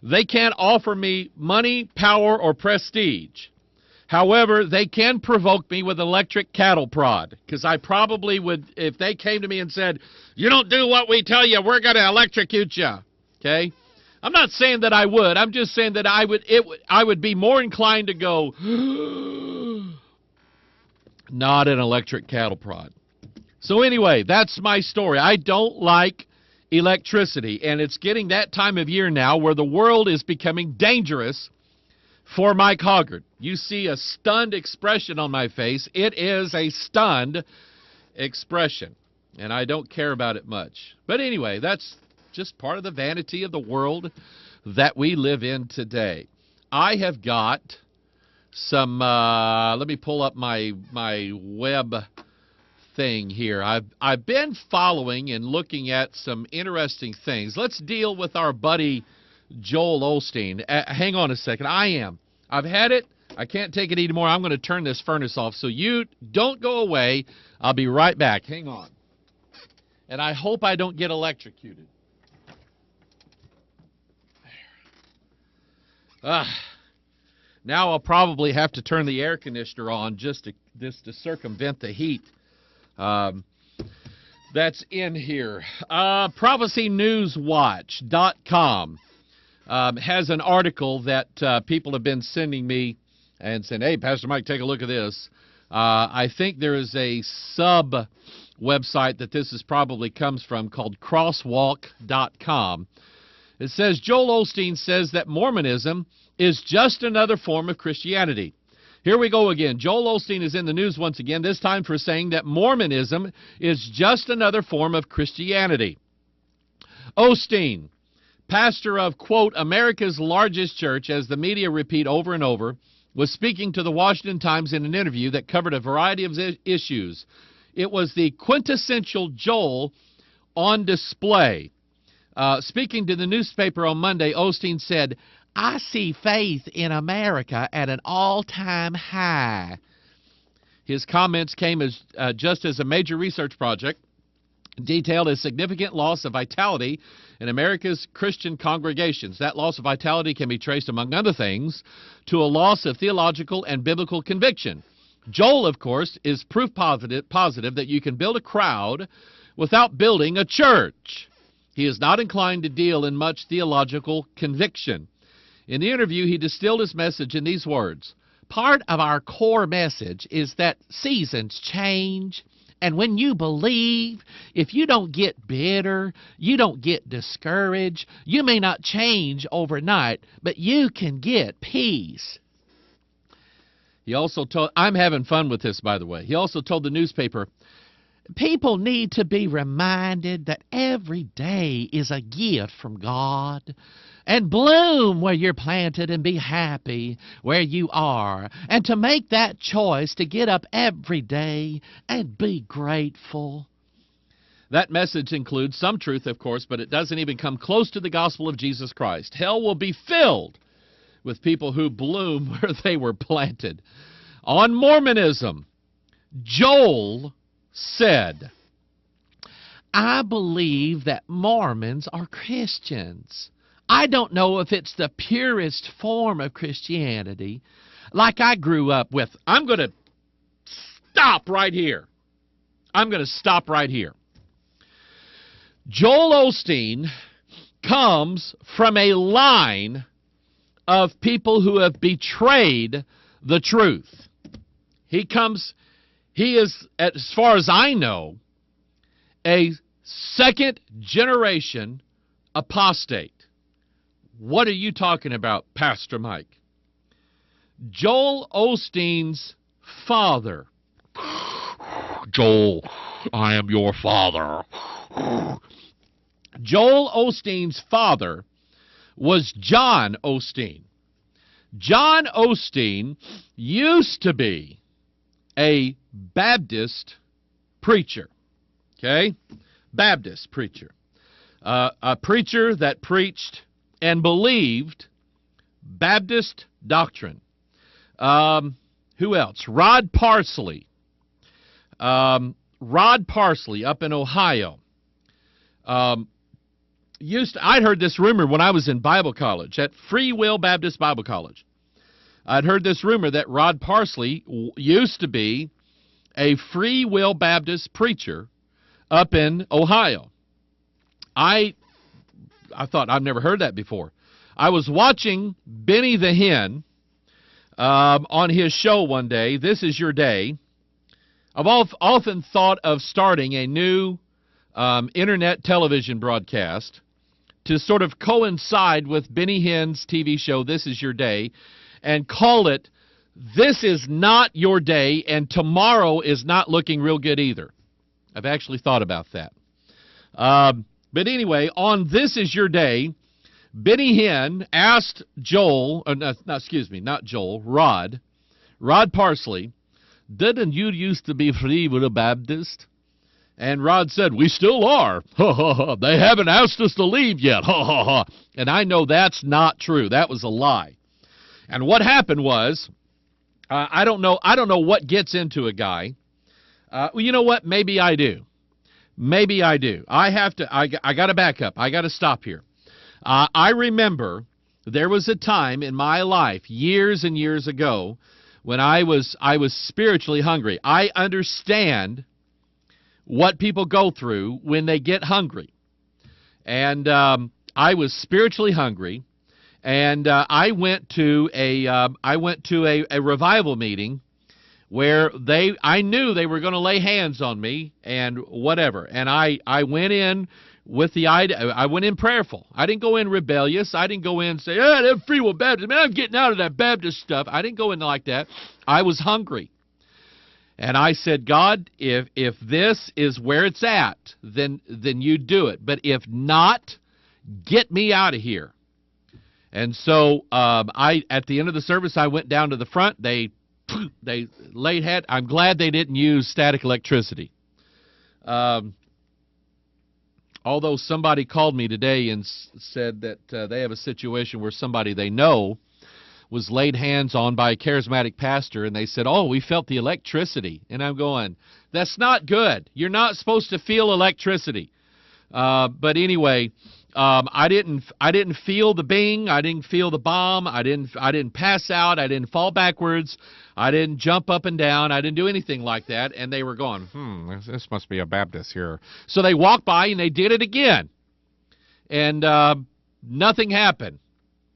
They can't offer me money, power, or prestige. However, they can provoke me with electric cattle prod, because I probably would, if they came to me and said, you don't do what we tell you, we're going to electrocute you. Okay? I'm not saying that I would. I'm just saying that I would be more inclined to go, not an electric cattle prod. So anyway, that's my story. I don't like electricity, and it's getting that time of year now where the world is becoming dangerous for Mike Hoggard. You see a stunned expression on my face. It is a stunned expression, and I don't care about it much. But anyway, that's just part of the vanity of the world that we live in today. I have got some, let me pull up my web thing here. I've been following and looking at some interesting things. Let's deal with our buddy Joel Osteen. Hang on a second. I've had it. I can't take it anymore. I'm going to turn this furnace off. So you don't go away. I'll be right back. Hang on. And I hope I don't get electrocuted. Now I'll probably have to turn the air conditioner on just to circumvent the heat that's in here. ProphecyNewsWatch.com has an article that people have been sending me and saying, hey, Pastor Mike, take a look at this. I think there is a sub-website that this probably comes from called crosswalk.com. It says, Joel Osteen says that Mormonism is just another form of Christianity. Here we go again. Joel Osteen is in the news once again, this time for saying that Mormonism is just another form of Christianity. Osteen, pastor of, quote, America's largest church, as the media repeat over and over, was speaking to the Washington Times in an interview that covered a variety of issues. It was the quintessential Joel on display. Speaking to the newspaper on Monday, Osteen said, I see faith in America at an all-time high. His comments came as just as a major research project detailed a significant loss of vitality in America's Christian congregations. That loss of vitality can be traced, among other things, to a loss of theological and biblical conviction. Joel, of course, is proof positive that you can build a crowd without building a church. He is not inclined to deal in much theological conviction. In the interview, he distilled his message in these words. Part of our core message is that seasons change, and when you believe, if you don't get bitter, you don't get discouraged, you may not change overnight, but you can get peace. He also told, I'm having fun with this, by the way. He also told the newspaper, people need to be reminded that every day is a gift from God. And bloom where you're planted and be happy where you are. And to make that choice to get up every day and be grateful. That message includes some truth, of course, but it doesn't even come close to the gospel of Jesus Christ. Hell will be filled with people who bloom where they were planted. On Mormonism, Joel said, I believe that Mormons are Christians. I don't know if it's the purest form of Christianity like I grew up with. I'm going to stop right here. Joel Osteen comes from a line of people who have betrayed the truth. He is, as far as I know, a second-generation apostate. What are you talking about, Pastor Mike? Joel Osteen's father. Joel, I am your father. Joel Osteen's father was John Osteen. John Osteen used to be a Baptist preacher. Okay? Baptist preacher. A preacher that preached and believed Baptist doctrine. Who else? Rod Parsley. Rod Parsley up in Ohio. I'd heard this rumor when I was in Bible college, at Free Will Baptist Bible College. I'd heard this rumor that Rod Parsley used to be a Free Will Baptist preacher up in Ohio. I thought, I've never heard that before. I was watching Benny the Hen on his show one day, This Is Your Day. I've often thought of starting a new internet television broadcast to sort of coincide with Benny Hinn's TV show, This Is Your Day, and call it, This Is Not Your Day, and Tomorrow Is Not Looking Real Good Either. I've actually thought about that. But anyway, on This Is Your Day, Benny Hinn asked Rod Parsley, didn't you used to be Free Will Baptist? And Rod said, we still are. They haven't asked us to leave yet. And I know that's not true. That was a lie. And what happened was, I don't know what gets into a guy. Well, you know what? Maybe I do. Maybe I do. I got to back up. I got to stop here. I remember there was a time in my life, years and years ago, when I was spiritually hungry. I understand what people go through when they get hungry. And I was spiritually hungry, and I went to a revival meeting where I knew they were going to lay hands on me and whatever. And I went in with the idea. I went in prayerful. I didn't go in rebellious. I didn't go in and say, they're Free Will Baptist. Man, I'm getting out of that Baptist stuff. I didn't go in like that. I was hungry. And I said, God, if this is where it's at, then you do it. But if not, get me out of here. And so at the end of the service, I went down to the front. They laid hands. I'm glad they didn't use static electricity. Although somebody called me today and said that they have a situation where somebody they know was laid hands on by a charismatic pastor, and they said, oh, we felt the electricity. And I'm going, that's not good. You're not supposed to feel electricity. But anyway, I didn't feel the bing. I didn't feel the bomb. I didn't pass out. I didn't fall backwards. I didn't jump up and down. I didn't do anything like that. And they were going, this must be a Baptist here. So they walked by and they did it again. And nothing happened.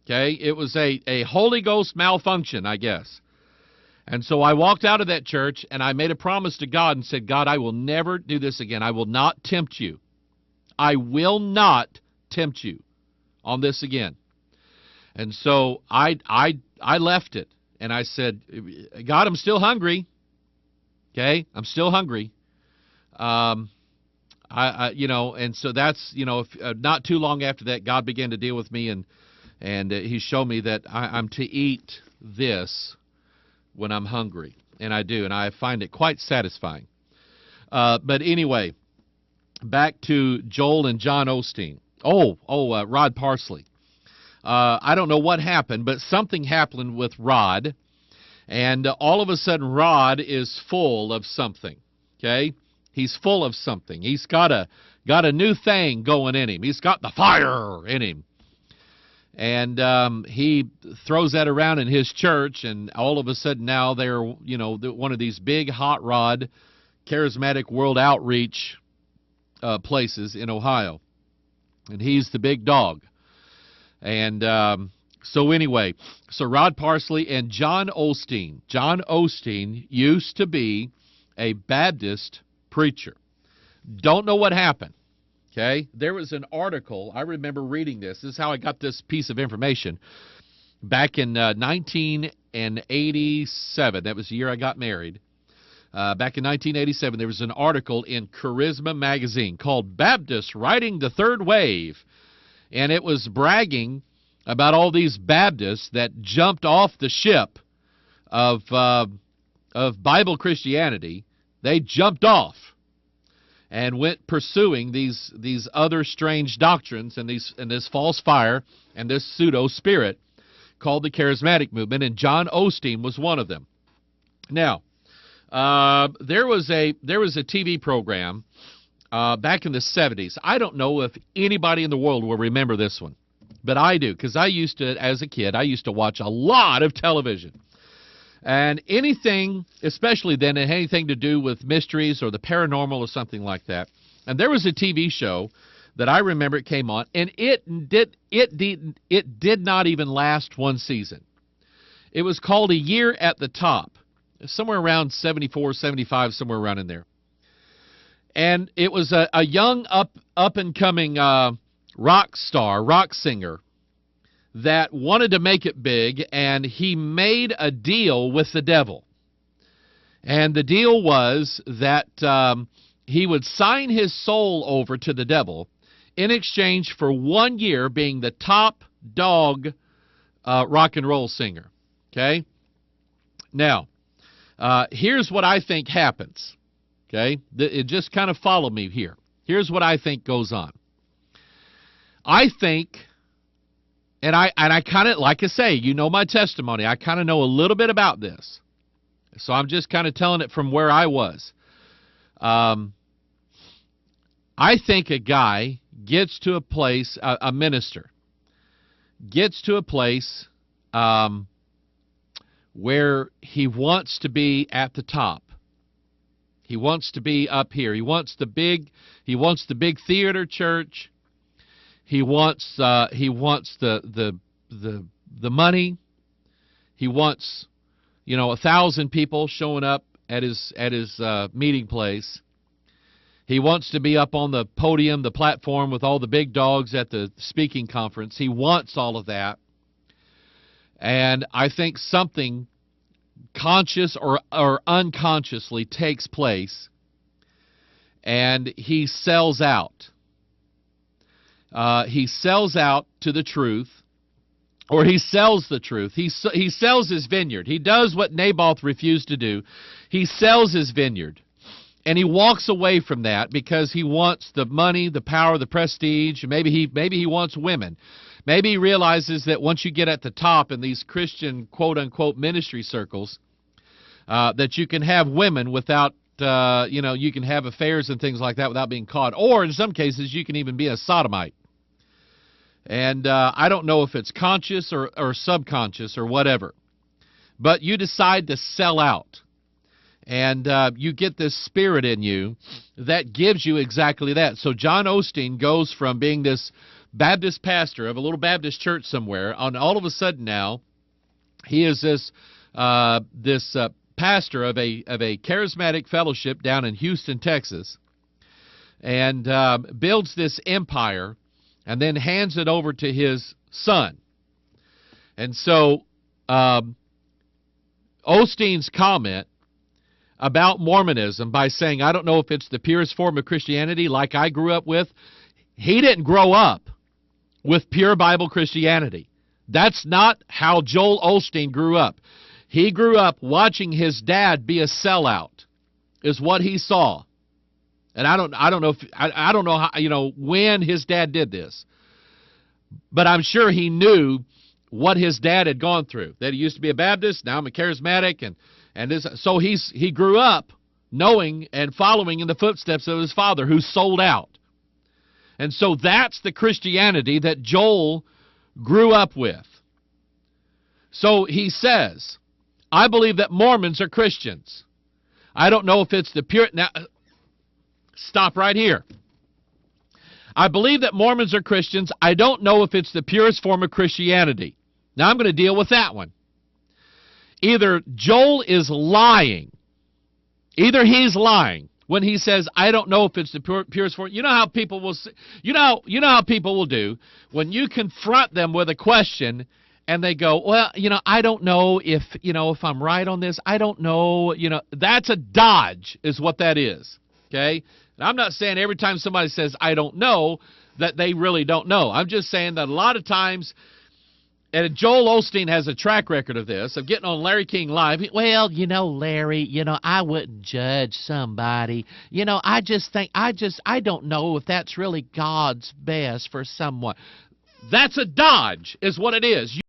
Okay, it was a Holy Ghost malfunction, I guess. And so I walked out of that church, and I made a promise to God and said, God, I will never do this again. I will not tempt you. I will not tempt you on this again. And so I left it, and I said, God, I'm still hungry. Okay, I'm still hungry. And so that's, not too long after that, God began to deal with me, and He showed me that I'm to eat this when I'm hungry, and I do, and I find it quite satisfying. But anyway, back to Joel and John Osteen. Rod Parsley. I don't know what happened, but something happened with Rod, and all of a sudden Rod is full of something. Okay, he's full of something. He's got a new thing going in him. He's got the fire in him. And he throws that around in his church, and all of a sudden now they're, one of these big hot rod, charismatic world outreach places in Ohio. And he's the big dog. And so Rod Parsley and John Osteen. John Osteen used to be a Baptist preacher. Don't know what happened. Okay, there was an article, I remember reading this. This is how I got this piece of information. Back in 1987, that was the year I got married. Back in 1987, there was an article in Charisma magazine called Baptists Riding the Third Wave. And it was bragging about all these Baptists that jumped off the ship of Bible Christianity. They jumped off and went pursuing these other strange doctrines and this false fire and this pseudo spirit called the charismatic movement, and John Osteen was one of them. Now, there was a TV program back in the 70s. I don't know if anybody in the world will remember this one, but I do, because I used to, as a kid, I used to watch a lot of television. And anything, especially then, it had anything to do with mysteries or the paranormal or something like that. And there was a TV show that I remember it came on, and it did not even last one season. It was called A Year at the Top, somewhere around 74, 75, somewhere around in there. And it was a young up-and-coming rock star, rock singer, that wanted to make it big, and he made a deal with the devil. And the deal was that he would sign his soul over to the devil in exchange for 1 year being the top dog rock and roll singer. Okay? Now, here's what I think happens. Okay? It just kind of follow me here. Here's what I think goes on. I think, and I kind of, like I say, you know my testimony. I kind of know a little bit about this. So I'm just kind of telling it from where I was. I think a guy gets to a place, a minister, gets to a place where he wants to be at the top. He wants to be up here. He wants the big theater church. He wants the money. He wants 1,000 people showing up at his meeting place. He wants to be up on the podium, the platform, with all the big dogs at the speaking conference. He wants all of that. And I think something conscious or unconsciously takes place, and he sells out. He sells out to the truth, or he sells the truth. He sells his vineyard. He does what Naboth refused to do. He sells his vineyard. And he walks away from that because he wants the money, the power, the prestige. Maybe he wants women. Maybe he realizes that once you get at the top in these Christian quote-unquote ministry circles, that you can have women without, you can have affairs and things like that without being caught. Or in some cases, you can even be a sodomite. And I don't know if it's conscious or subconscious or whatever. But you decide to sell out. And you get this spirit in you that gives you exactly that. So John Osteen goes from being this Baptist pastor of a little Baptist church somewhere, and all of a sudden now he is this pastor of a charismatic fellowship down in Houston, Texas, and builds this empire, and then hands it over to his son. And so Osteen's comment about Mormonism by saying, I don't know if it's the purest form of Christianity like I grew up with. He didn't grow up with pure Bible Christianity. That's not how Joel Osteen grew up. He grew up watching his dad be a sellout, is what he saw. And I don't know how, when his dad did this. But I'm sure he knew what his dad had gone through. That he used to be a Baptist, now I'm a charismatic, so he grew up knowing and following in the footsteps of his father, who sold out. And so that's the Christianity that Joel grew up with. So he says, I believe that Mormons are Christians. I don't know if it's the pure... Now, stop right here. I believe that Mormons are Christians. I don't know if it's the purest form of Christianity. Now I'm going to deal with that one. Either Joel is lying. Either he's lying when he says, I don't know if it's the purest form. You know how people will say, you know how people will do when you confront them with a question and they go, well, I don't know if I'm right on this. I don't know, that's a dodge is what that is. Okay? And I'm not saying every time somebody says I don't know that they really don't know. I'm just saying that a lot of times, and Joel Osteen has a track record of this, of getting on Larry King Live. Well, Larry, I wouldn't judge somebody. I just think, I don't know if that's really God's best for someone. That's a dodge, is what it is.